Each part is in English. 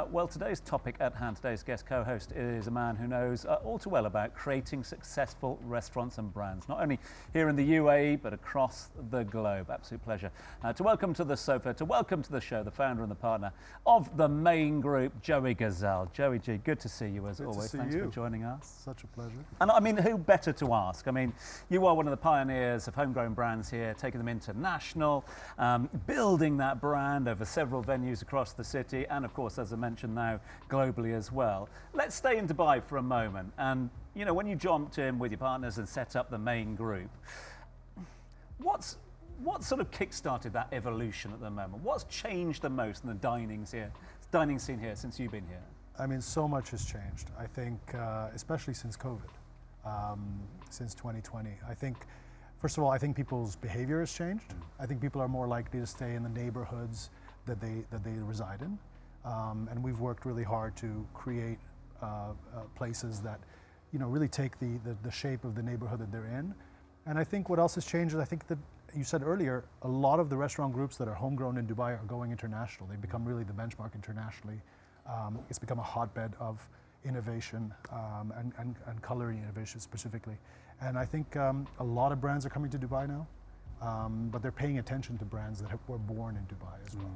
Well, today's topic at hand, today's guest co-host is a man who knows all too well about creating successful restaurants and brands, not only here in the UAE, but across the globe. Absolute pleasure to welcome to the sofa, to welcome to the show, the founder and the partner of the Maine Group, Joey Ghazal. Joey G, good to see you as always. Thanks for joining us. Such a pleasure. And I mean, who better to ask? I mean, you are one of the pioneers of homegrown brands here, taking them international, building that brand over several venues across the city, and of course, as I mentioned now, globally as well. Let's stay in Dubai for a moment. And you know, when you jumped in with your partners and set up the Maine Group, what sort of kick-started that evolution at the moment? What's changed the most in the dining scene here since you've been here? I mean, so much has changed. I think, especially since COVID, since 2020. I think, first of all, I think people's behavior has changed. I think people are more likely to stay in the neighborhoods that they reside in. And we've worked really hard to create places that, you know, really take the shape of the neighborhood that they're in. And I think what else has changed is I think that you said earlier, a lot of the restaurant groups that are homegrown in Dubai are going international. They've become really the benchmark internationally. It's become a hotbed of innovation and culinary innovation specifically. And I think a lot of brands are coming to Dubai now, but they're paying attention to brands that were born in Dubai as well.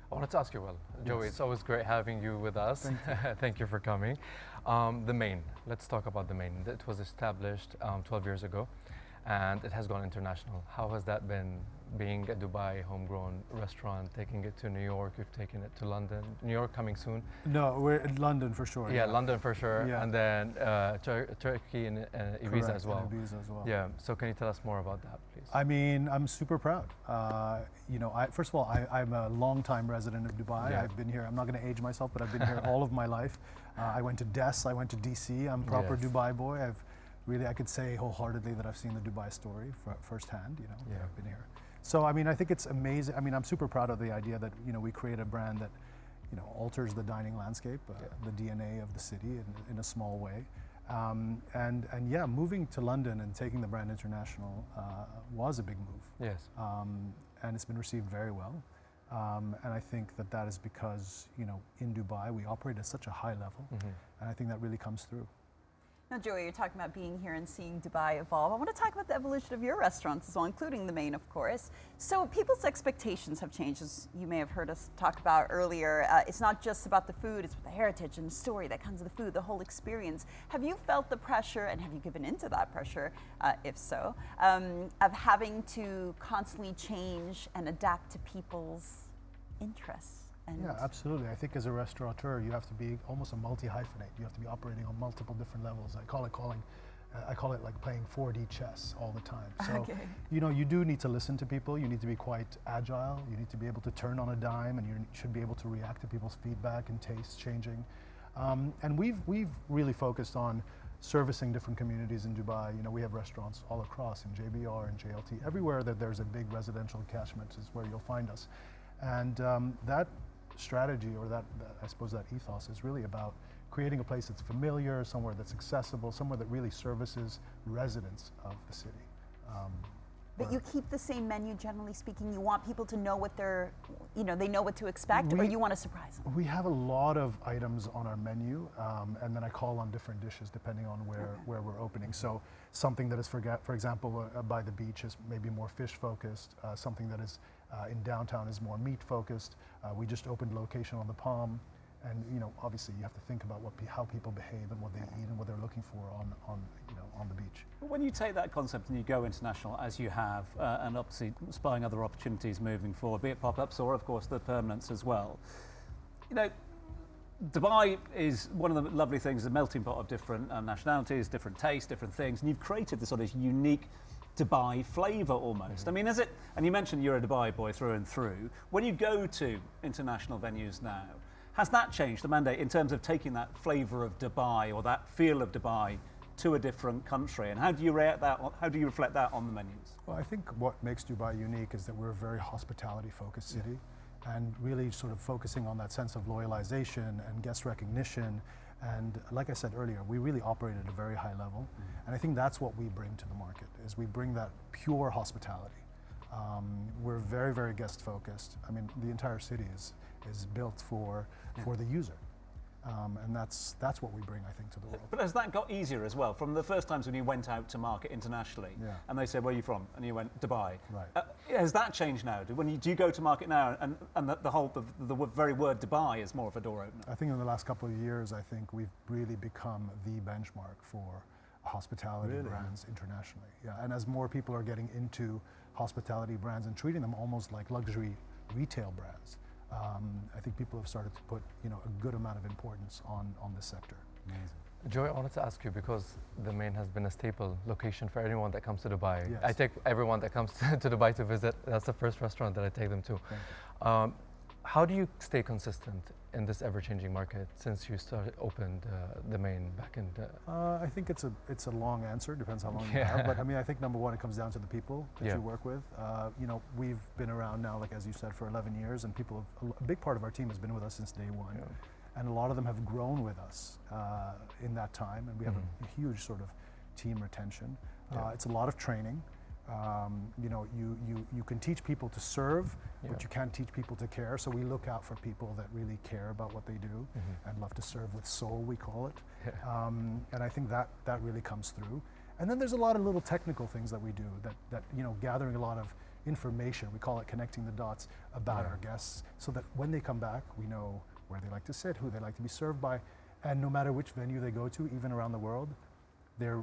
I wanted to ask you, Joey, Yes. it's always great having you with us. Thank you. Thank you for coming. The Maine, let's talk about the Maine. It was established 12 years ago and it has gone international. How has that been, being a Dubai homegrown restaurant, taking it to New York, you've taken it to London, New York coming soon? No, we're in London for sure. Yeah, London for sure, Yeah. and then Turkey and Ibiza Correct, as well. and Ibiza as well. Yeah, so can you tell us more about that, please? I mean, I'm super proud. You know, first of all, I'm a long-time resident of Dubai. Yeah. I've been here, I'm not going to age myself, but I've been here all of my life. I went to DES, I went to DC, I'm a proper Yes. Dubai boy. I could say wholeheartedly that I've seen the Dubai story firsthand, you know, Yeah. I've been here. So, I mean, I think it's amazing. I mean, I'm super proud of the idea that, you know, we create a brand that, you know, alters the dining landscape, the DNA of the city in a small way. And yeah, moving to London and taking the brand international was a big move. Yes. And it's been received very well. And I think that is because, you know, in Dubai, we operate at such a high level. And I think that really comes through. Now, Joey, you're talking about being here and seeing Dubai evolve. I want to talk about the evolution of your restaurants as well, including the Maine, of course. So people's expectations have changed, as you may have heard us talk about earlier. It's not just about the food, it's the heritage and the story that comes with the food, the whole experience. Have you felt the pressure, and have you given into that pressure, if so, of having to constantly change and adapt to people's interests? Yeah, absolutely. I think as a restaurateur, you have to be almost a multi-hyphenate. You have to be operating on multiple different levels. I call it like playing 4D chess all the time. So, Okay. you know, you do need to listen to people. You need to be quite agile. You need to be able to turn on a dime, and you should be able to react to people's feedback and tastes changing. And we've really focused on servicing different communities in Dubai. You know, we have restaurants all across in JBR and JLT. Everywhere that there's a big residential catchment is where you'll find us. And that strategy, or I suppose that ethos, is really about creating a place that's familiar, somewhere that's accessible, somewhere that really services residents of the city. But you keep the same menu, generally speaking. You want people to know what they know what to expect, or you want to surprise them? We have a lot of items on our menu, and then I call on different dishes depending on where we're opening. So something that is, for example, by the beach is maybe more fish focused. Something that is in downtown is more meat focused. We just opened location on the Palm, and you know, obviously you have to think about how people behave and what they eat and what they're looking for on the beach. When you take that concept and you go international, as you have, and obviously spying other opportunities moving forward, be it pop-ups or of course the permanents as well, you know, Dubai is one of the lovely things, a melting pot of different nationalities, different tastes, different things, and you've created this sort of unique Dubai flavour almost. I mean, is it, and you mentioned you're a Dubai boy through and through, when you go to international venues now, has that changed the mandate in terms of taking that flavour of Dubai or that feel of Dubai to a different country, and how do you reflect that on the menus? Well, I think what makes Dubai unique is that we're a very hospitality focused city, and really sort of focusing on that sense of loyalization and guest recognition. And like I said earlier, we really operate at a very high level. And I think that's what we bring to the market, is we bring that pure hospitality. We're very, very guest focused. I mean, the entire city is built for the user. And that's what we bring, I think, to the world. But has that got easier as well? From the first times when you went out to market internationally, and they said, "Where are you from?" and you went, "Dubai." Right. Has that changed now? Do you go to market now, and the very word Dubai is more of a door opener? I think in the last couple of years, I think we've really become the benchmark for hospitality brands internationally. Yeah, and as more people are getting into hospitality brands and treating them almost like luxury retail brands, I think people have started to put a good amount of importance on this sector. Amazing. Joy, I wanted to ask you, because the Maine has been a staple location for anyone that comes to Dubai. Yes. I take everyone that comes to Dubai to visit. That's the first restaurant that I take them to. How do you stay consistent in this ever-changing market since you opened the Maine back in the... I think it's a long answer, depends how long you have. But I mean, I think number one, it comes down to the people that you work with. We've been around now, like as you said, for 11 years, and a big part of our team has been with us since day one. And a lot of them have grown with us in that time, and we have a huge sort of team retention. It's a lot of training. You can teach people to serve, but you can't teach people to care. So we look out for people that really care about what they do and love to serve with soul, we call it. And I think that really comes through. And then there's a lot of little technical things that we do that gathering a lot of information. We call it connecting the dots about our guests, so that when they come back, we know where they like to sit, who they like to be served by, and no matter which venue they go to, even around the world, they're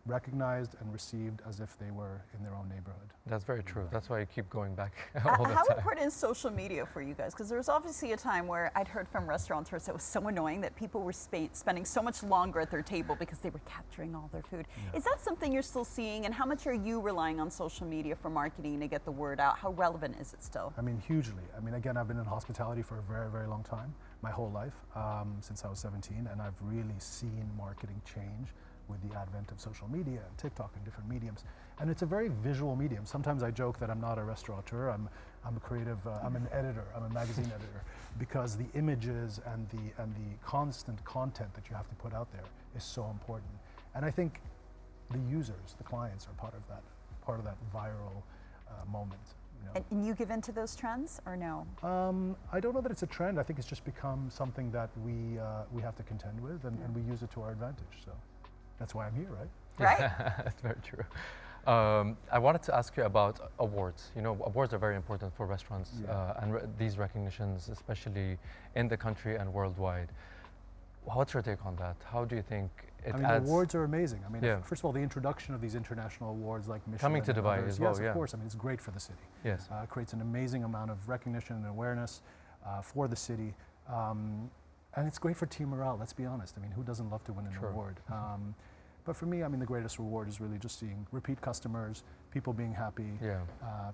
recognized and received as if they were in their own neighborhood. That's very true. That's why I keep going back all the time. How important is social media for you guys? Because there was obviously a time where I'd heard from restaurateurs that it was so annoying that people were spending so much longer at their table because they were capturing all their food. Is that something you're still seeing? And how much are you relying on social media for marketing to get the word out? How relevant is it still? I mean, hugely. I mean, again, I've been in hospitality for a very, very long time, my whole life, since I was 17, and I've really seen marketing change with the advent of social media and TikTok and different mediums. And it's a very visual medium. Sometimes I joke that I'm not a restaurateur, I'm a creative, I'm an editor, I'm a magazine editor, because the images and the constant content that you have to put out there is so important. And I think the users, the clients, are part of that viral moment. And you give into those trends, or no? I don't know that it's a trend. I think it's just become something that we have to contend with, and we use it to our advantage. So that's why I'm here, right? Right. That's very true. I wanted to ask you about awards. Awards are very important for restaurants, and these recognitions, especially in the country and worldwide. What's your take on that? How do you think it adds? The awards are amazing. I mean, first of all, the introduction of these international awards like Michelin coming to Dubai others, as well, yes, of course. I mean, it's great for the city. Yes. It creates an amazing amount of recognition and awareness for the city. And it's great for team morale, let's be honest. I mean, who doesn't love to win an award? But for me, I mean, the greatest reward is really just seeing repeat customers, people being happy,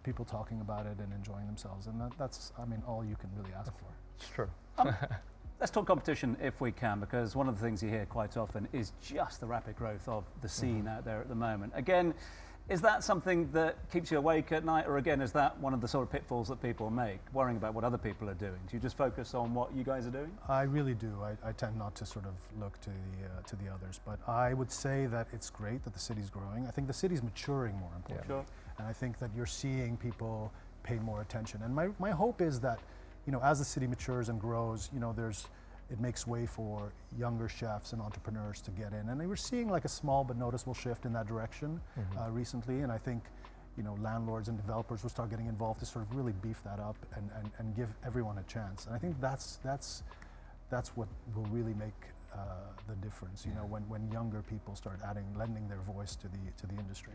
people talking about it and enjoying themselves. And that's, I mean, all you can really ask for. It's true. Let's talk competition if we can, because one of the things you hear quite often is just the rapid growth of the scene out there at the moment. Again, is that something that keeps you awake at night, or again, is that one of the sort of pitfalls that people make, worrying about what other people are doing? Do you just focus on what you guys are doing? I really do. I tend not to sort of look to the others, but I would say that it's great that the city's growing. I think the city's maturing, more importantly, and I think that you're seeing people pay more attention. And my hope is that, as the city matures and grows, it makes way for younger chefs and entrepreneurs to get in. And we're seeing like a small but noticeable shift in that direction recently. And I think, landlords and developers will start getting involved to sort of really beef that up and give everyone a chance. And I think that's what will really make the difference, when younger people start lending their voice to the industry.